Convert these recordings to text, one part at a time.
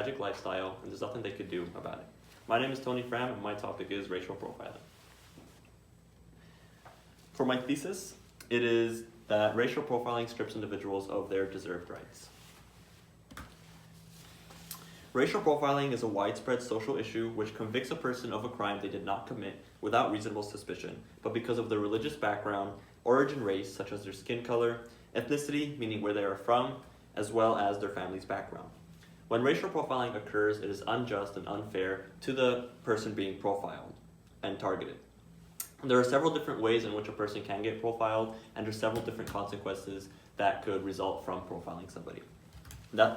tragic lifestyle, and there's nothing they could do about it. My name is Tony Fram, and my topic is racial profiling. For my thesis, it is that racial profiling strips individuals of their deserved rights. Racial profiling is a widespread social issue which convicts a person of a crime they did not commit without reasonable suspicion, but because of their religious background, origin, race, such as their skin color, ethnicity, meaning where they are from, as well as their family's background. When racial profiling occurs, it is unjust and unfair to the person being profiled and targeted. There are several different ways in which a person can get profiled, and there are several different consequences that could result from profiling somebody.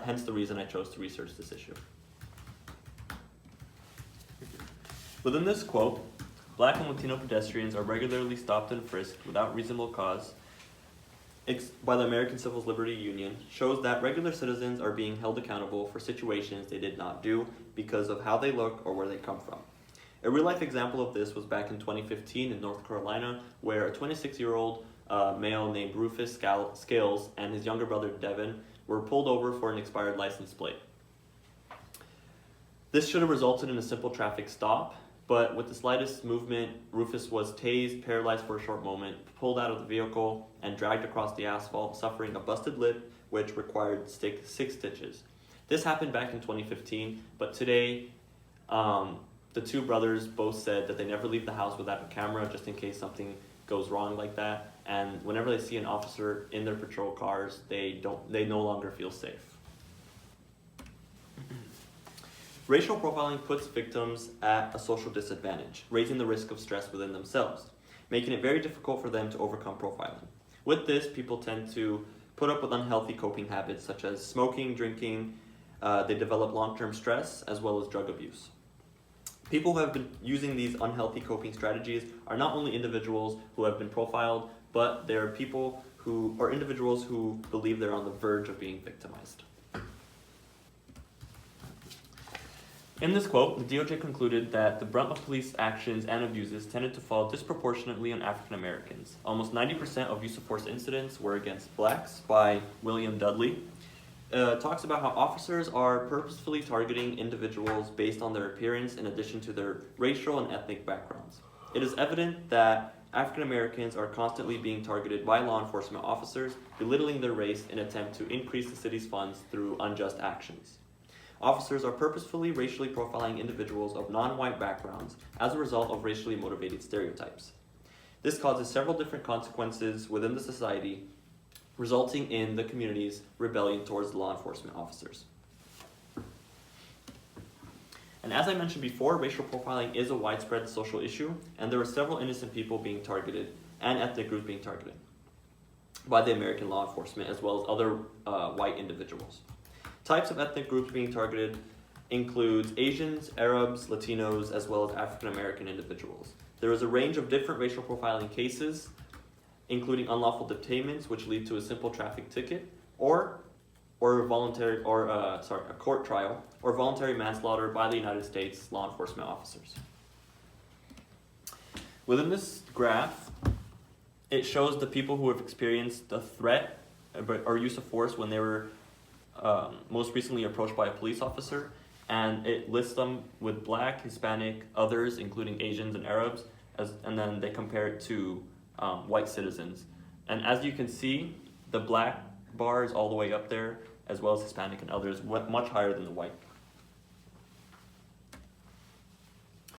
Hence the reason I chose to research this issue. Within this quote, Black and Latino pedestrians are regularly stopped and frisked without reasonable cause by the American Civil Liberties Union shows that regular citizens are being held accountable for situations they did not do because of how they look or where they come from. A real-life example of this was back in 2015 in North Carolina, where a 26-year-old male named Rufus Scales and his younger brother Devin were pulled over for an expired license plate. This should have resulted in a simple traffic stop, but with the slightest movement, Rufus was tased, paralyzed for a short moment, pulled out of the vehicle, and dragged across the asphalt, suffering a busted lip, which required 6 stitches. This happened back in 2015, but today, the two brothers both said that they never leave the house without a camera just in case something goes wrong like that, and whenever they see an officer in their patrol cars, they no longer feel safe. Racial profiling puts victims at a social disadvantage, raising the risk of stress within themselves, making it very difficult for them to overcome profiling. With this, people tend to put up with unhealthy coping habits such as smoking, drinking. They develop long-term stress as well as drug abuse. People who have been using these unhealthy coping strategies are not only individuals who have been profiled, but they're people or individuals who believe they're on the verge of being victimized. In this quote, the DOJ concluded that the brunt of police actions and abuses tended to fall disproportionately on African Americans. Almost 90% of use of force incidents were against blacks by William Dudley. Talks about how officers are purposefully targeting individuals based on their appearance in addition to their racial and ethnic backgrounds. It is evident that African Americans are constantly being targeted by law enforcement officers, belittling their race in an attempt to increase the city's funds through unjust actions. Officers are purposefully racially profiling individuals of non-white backgrounds as a result of racially motivated stereotypes. This causes several different consequences within the society, resulting in the community's rebellion towards the law enforcement officers. And as I mentioned before, racial profiling is a widespread social issue, and there are several innocent people being targeted and ethnic groups being targeted by the American law enforcement as well as other white individuals. Types of ethnic groups being targeted include Asians, Arabs, Latinos, as well as African American individuals. There is a range of different racial profiling cases, including unlawful detainments, which lead to a simple traffic ticket, or a court trial, or voluntary manslaughter by the United States law enforcement officers. Within this graph, it shows the people who have experienced the threat or use of force when they were most recently approached by a police officer, and it lists them with Black, Hispanic, others, including Asians and Arabs, and then they compare it to white citizens. And as you can see, the Black bar is all the way up there, as well as Hispanic and others, much higher than the white